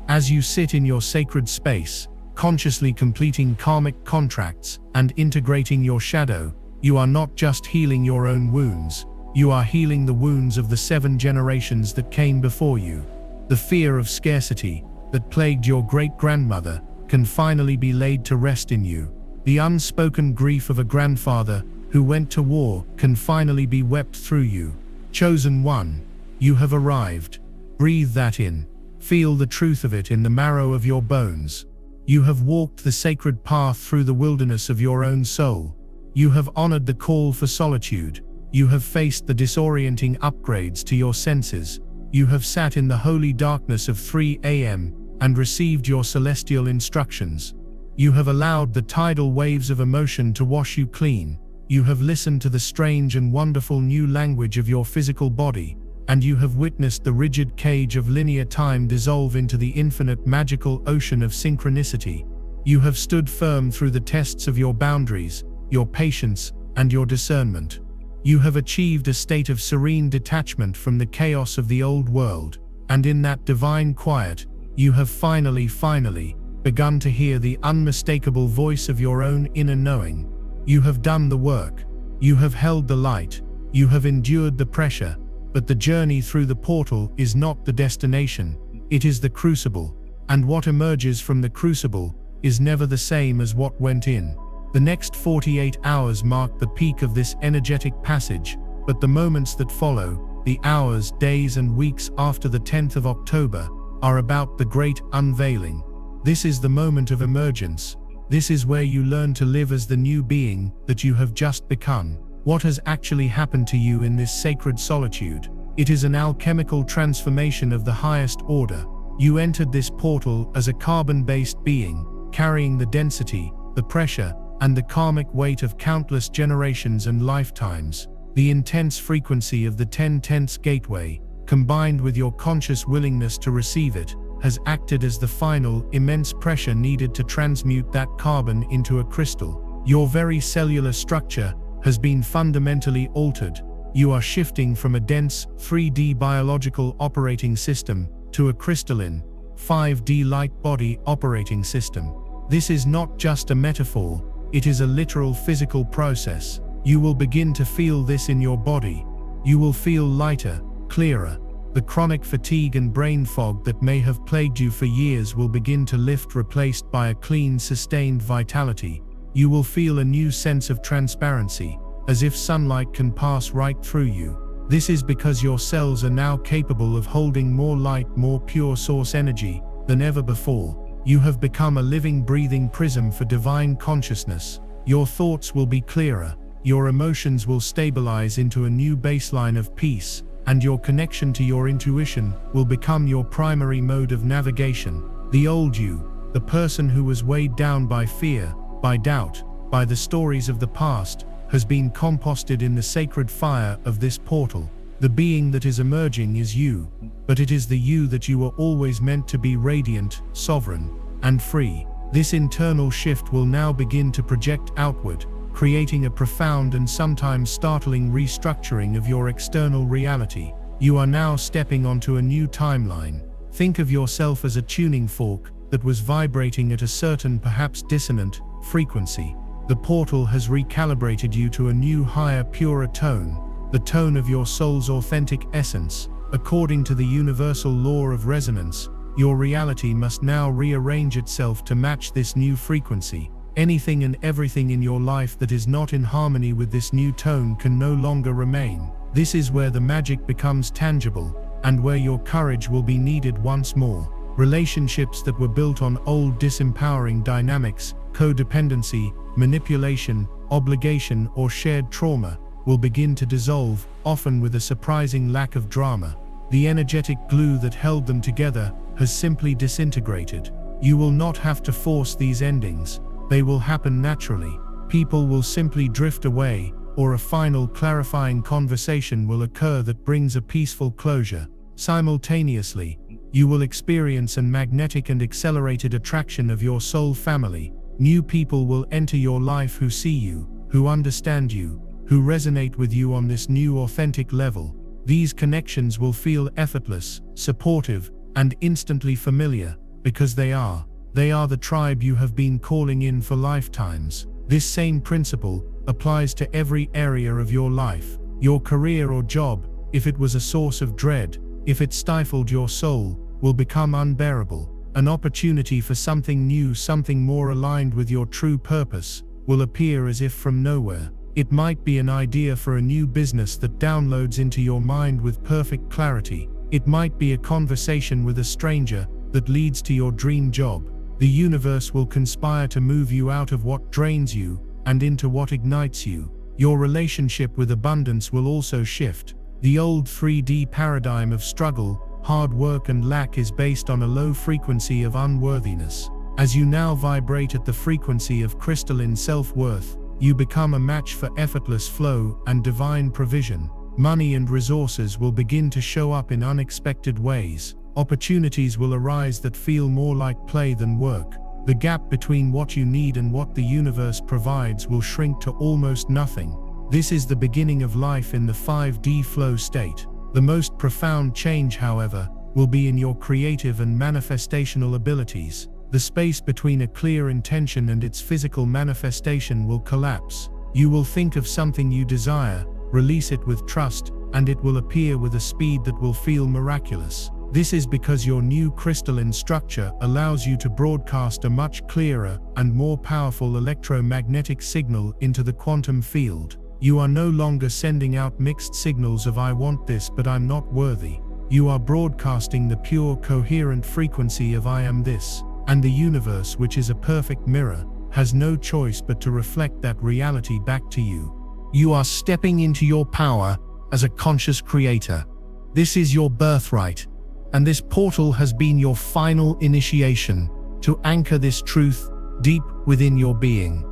As you sit in your sacred space, consciously completing karmic contracts and integrating your shadow, you are not just healing your own wounds, you are healing the wounds of the 7 generations that came before you. The fear of scarcity that plagued your great-grandmother can finally be laid to rest in you. The unspoken grief of a grandfather who went to war can finally be wept through you. Chosen one, you have arrived. Breathe that in. Feel the truth of it in the marrow of your bones. You have walked the sacred path through the wilderness of your own soul. You have honored the call for solitude. You have faced the disorienting upgrades to your senses. You have sat in the holy darkness of 3 a.m. and received your celestial instructions. You have allowed the tidal waves of emotion to wash you clean. You have listened to the strange and wonderful new language of your physical body, and you have witnessed the rigid cage of linear time dissolve into the infinite magical ocean of synchronicity. You have stood firm through the tests of your boundaries, your patience, and your discernment. You have achieved a state of serene detachment from the chaos of the old world, and in that divine quiet, you have finally begun to hear the unmistakable voice of your own inner knowing. You have done the work. You have held the light. You have endured the pressure, but the journey through the portal is not the destination. It is the crucible, and what emerges from the crucible is never the same as what went in. The next 48 hours mark the peak of this energetic passage, but the moments that follow, the hours, days, and weeks after the 10th of October, are about the great unveiling. This is the moment of emergence. This is where you learn to live as the new being that you have just become. What has actually happened to you in this sacred solitude? It is an alchemical transformation of the highest order. You entered this portal as a carbon-based being, carrying the density, the pressure, and the karmic weight of countless generations and lifetimes. The intense frequency of the 10/10ths gateway, combined with your conscious willingness to receive it, has acted as the final, immense pressure needed to transmute that carbon into a crystal. Your very cellular structure has been fundamentally altered. You are shifting from a dense, 3D biological operating system to a crystalline, 5D light body operating system. This is not just a metaphor, it is a literal physical process. You will begin to feel this in your body. You will feel lighter, clearer. The chronic fatigue and brain fog that may have plagued you for years will begin to lift, replaced by a clean, sustained vitality. You will feel a new sense of transparency, as if sunlight can pass right through you. This is because your cells are now capable of holding more light, more pure source energy than ever before. You have become a living, breathing prism for divine consciousness. Your thoughts will be clearer, your emotions will stabilize into a new baseline of peace, and your connection to your intuition will become your primary mode of navigation. The old you, the person who was weighed down by fear, by doubt, by the stories of the past, has been composted in the sacred fire of this portal. The being that is emerging is you, but it is the you that you were always meant to be: radiant, sovereign, and free. This internal shift will now begin to project outward, creating a profound and sometimes startling restructuring of your external reality. You are now stepping onto a new timeline. Think of yourself as a tuning fork that was vibrating at a certain, perhaps dissonant, frequency. The portal has recalibrated you to a new, higher, purer tone, the tone of your soul's authentic essence. According to the universal law of resonance, Your reality must now rearrange itself to match this new frequency. Anything and everything in your life that is not in harmony with this new tone can no longer remain. This is where the magic becomes tangible, and where your courage will be needed once more. Relationships that were built on old disempowering dynamics, codependency, manipulation, obligation, or shared trauma, will begin to dissolve, often with a surprising lack of drama. The energetic glue that held them together has simply disintegrated. You will not have to force these endings. They will happen naturally. People will simply drift away, or a final clarifying conversation will occur that brings a peaceful closure. Simultaneously, you will experience a magnetic and accelerated attraction of your soul family. New people will enter your life who see you, who understand you, who resonate with you on this new authentic level. These connections will feel effortless, supportive, and instantly familiar, because they are the tribe you have been calling in for lifetimes. This same principle applies to every area of your life. Your career or job, if it was a source of dread, if it stifled your soul, will become unbearable. An opportunity for something new, something more aligned with your true purpose, will appear as if from nowhere. It might be an idea for a new business that downloads into your mind with perfect clarity. It might be a conversation with a stranger that leads to your dream job. The universe will conspire to move you out of what drains you and into what ignites you. Your relationship with abundance will also shift. The old 3D paradigm of struggle, hard work, and lack is based on a low frequency of unworthiness. As you now vibrate at the frequency of crystalline self-worth, you become a match for effortless flow and divine provision. Money and resources will begin to show up in unexpected ways. Opportunities will arise that feel more like play than work. The gap between what you need and what the universe provides will shrink to almost nothing. This is the beginning of life in the 5D flow state. The most profound change, however, will be in your creative and manifestational abilities. The space between a clear intention and its physical manifestation will collapse. You will think of something you desire, release it with trust, and it will appear with a speed that will feel miraculous. This is because your new crystalline structure allows you to broadcast a much clearer and more powerful electromagnetic signal into the quantum field. You are no longer sending out mixed signals of "I want this but I'm not worthy." You are broadcasting the pure, coherent frequency of "I am this." And the universe, which is a perfect mirror, has no choice but to reflect that reality back to you. You are stepping into your power as a conscious creator. This is your birthright, and this portal has been your final initiation to anchor this truth deep within your being.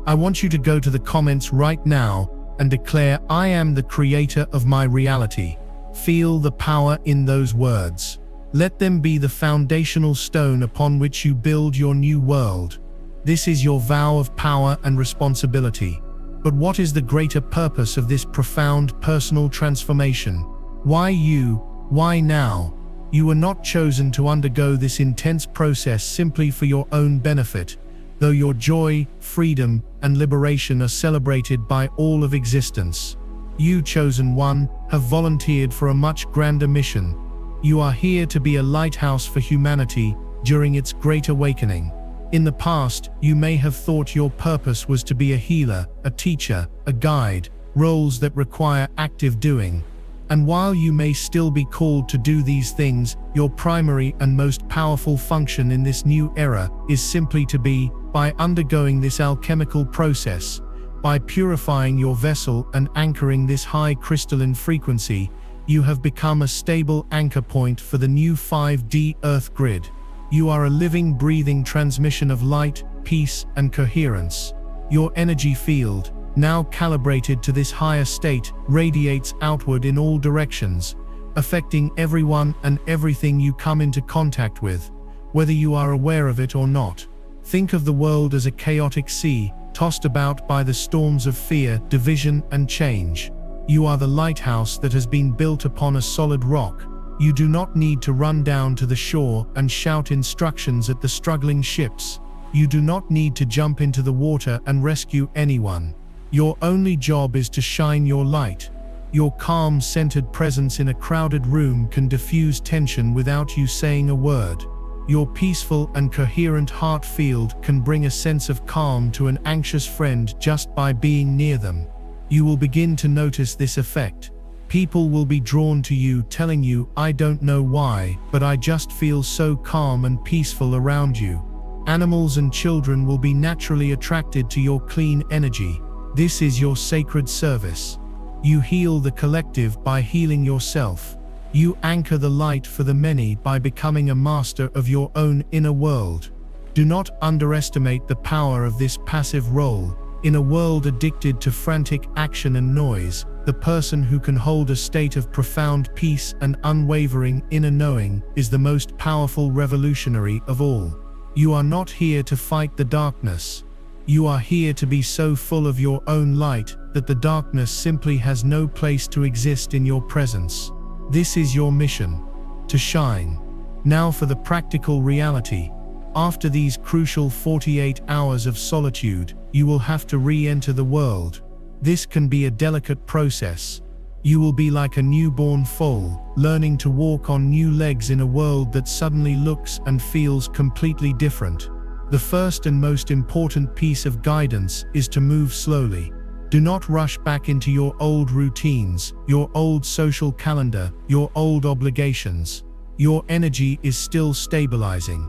I want you to go to the comments right now and declare, "I am the creator of my reality." Feel the power in those words. Let them be the foundational stone upon which you build your new world. This is your vow of power and responsibility. But what is the greater purpose of this profound personal transformation? Why you? Why now? You were not chosen to undergo this intense process simply for your own benefit, though your joy, freedom, and liberation are celebrated by all of existence. You, chosen one, have volunteered for a much grander mission. You are here to be a lighthouse for humanity during its great awakening. In the past, you may have thought your purpose was to be a healer, a teacher, a guide, roles that require active doing. And while you may still be called to do these things, your primary and most powerful function in this new era is simply to be. By undergoing this alchemical process, by purifying your vessel and anchoring this high crystalline frequency, you have become a stable anchor point for the new 5D Earth grid. You are a living, breathing transmission of light, peace, and coherence. Your energy field, now calibrated to this higher state, radiates outward in all directions, affecting everyone and everything you come into contact with, whether you are aware of it or not. Think of the world as a chaotic sea, tossed about by the storms of fear, division, and change. You are the lighthouse that has been built upon a solid rock. You do not need to run down to the shore and shout instructions at the struggling ships. You do not need to jump into the water and rescue anyone. Your only job is to shine your light. Your calm, centered presence in a crowded room can diffuse tension without you saying a word. Your peaceful and coherent heart field can bring a sense of calm to an anxious friend just by being near them. You will begin to notice this effect. People will be drawn to you, telling you, "I don't know why, but I just feel so calm and peaceful around you." Animals and children will be naturally attracted to your clean energy. This is your sacred service. You heal the collective by healing yourself. You anchor the light for the many by becoming a master of your own inner world. Do not underestimate the power of this passive role. In a world addicted to frantic action and noise, the person who can hold a state of profound peace and unwavering inner knowing is the most powerful revolutionary of all. You are not here to fight the darkness. You are here to be so full of your own light that the darkness simply has no place to exist in your presence. This is your mission, to shine. Now for the practical reality. After these crucial 48 hours of solitude, you will have to re-enter the world. This can be a delicate process. You will be like a newborn foal, learning to walk on new legs in a world that suddenly looks and feels completely different. The first and most important piece of guidance is to move slowly. Do not rush back into your old routines, your old social calendar, your old obligations. Your energy is still stabilizing,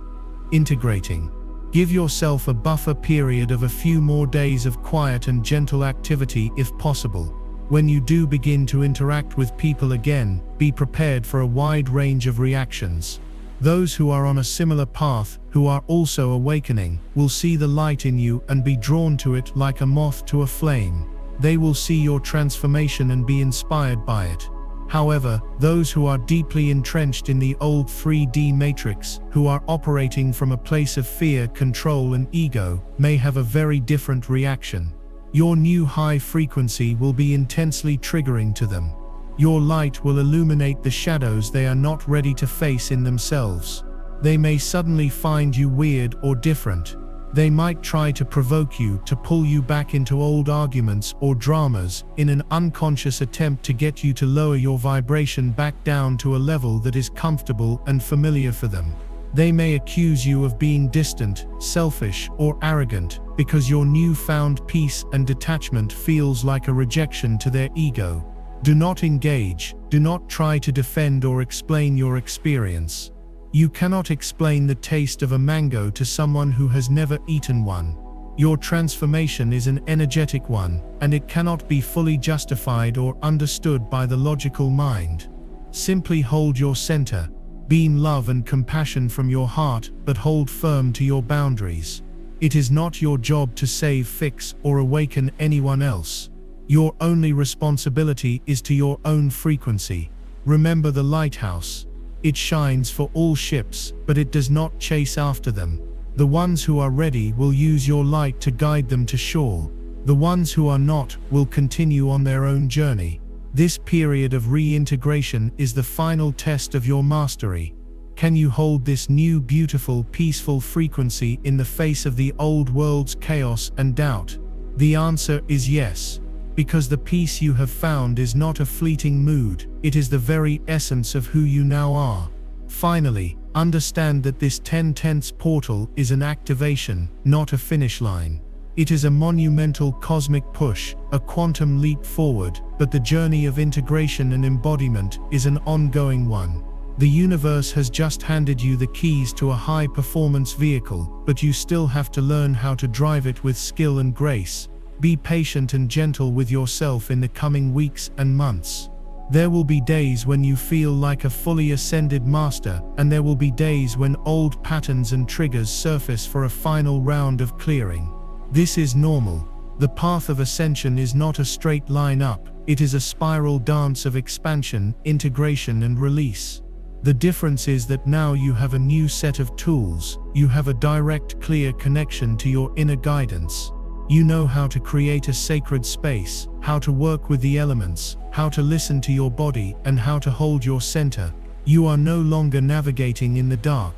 integrating. Give yourself a buffer period of a few more days of quiet and gentle activity if possible. When you do begin to interact with people again, be prepared for a wide range of reactions. Those who are on a similar path, who are also awakening, will see the light in you and be drawn to it like a moth to a flame. They will see your transformation and be inspired by it. However, those who are deeply entrenched in the old 3D matrix, who are operating from a place of fear, control, and ego, may have a very different reaction. Your new high frequency will be intensely triggering to them. Your light will illuminate the shadows they are not ready to face in themselves. They may suddenly find you weird or different. They might try to provoke you, to pull you back into old arguments or dramas, in an unconscious attempt to get you to lower your vibration back down to a level that is comfortable and familiar for them. They may accuse you of being distant, selfish, or arrogant, because your newfound peace and detachment feels like a rejection to their ego. Do not engage, do not try to defend or explain your experience. You cannot explain the taste of a mango to someone who has never eaten one. Your transformation is an energetic one, and it cannot be fully justified or understood by the logical mind. Simply hold your center. Beam love and compassion from your heart, but hold firm to your boundaries. It is not your job to save, fix, or awaken anyone else. Your only responsibility is to your own frequency. Remember the lighthouse. It shines for all ships, but it does not chase after them. The ones who are ready will use your light to guide them to shore. The ones who are not will continue on their own journey. This period of reintegration is the final test of your mastery. Can you hold this new, beautiful, peaceful frequency in the face of the old world's chaos and doubt? The answer is yes. Because the peace you have found is not a fleeting mood, it is the very essence of who you now are. Finally, understand that this 10/10 portal is an activation, not a finish line. It is a monumental cosmic push, a quantum leap forward, but the journey of integration and embodiment is an ongoing one. The universe has just handed you the keys to a high-performance vehicle, but you still have to learn how to drive it with skill and grace. Be patient and gentle with yourself in the coming weeks and months. There will be days when you feel like a fully ascended master, and there will be days when old patterns and triggers surface for a final round of clearing. This is normal. The path of ascension is not a straight line up, it is a spiral dance of expansion, integration, and release. The difference is that now you have a new set of tools, you have a direct, clear connection to your inner guidance. You know how to create a sacred space, how to work with the elements, how to listen to your body, and how to hold your center. You are no longer navigating in the dark.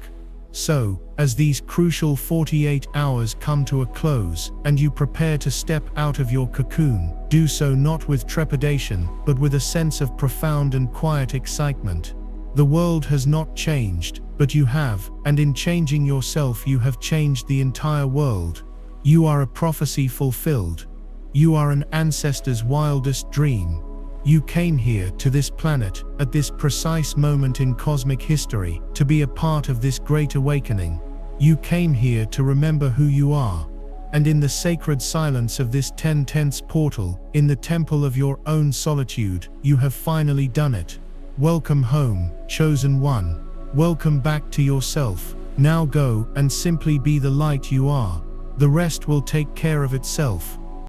So, as these crucial 48 hours come to a close, and you prepare to step out of your cocoon, do so not with trepidation, but with a sense of profound and quiet excitement. The world has not changed, but you have, and in changing yourself you have changed the entire world. You are a prophecy fulfilled. You are an ancestor's wildest dream. You came here to this planet, at this precise moment in cosmic history, to be a part of this great awakening. You came here to remember who you are. And in the sacred silence of this 10-tense portal, in the temple of your own solitude, you have finally done it. Welcome home, chosen one. Welcome back to yourself. Now go and simply be the light you are. The rest will take care of itself.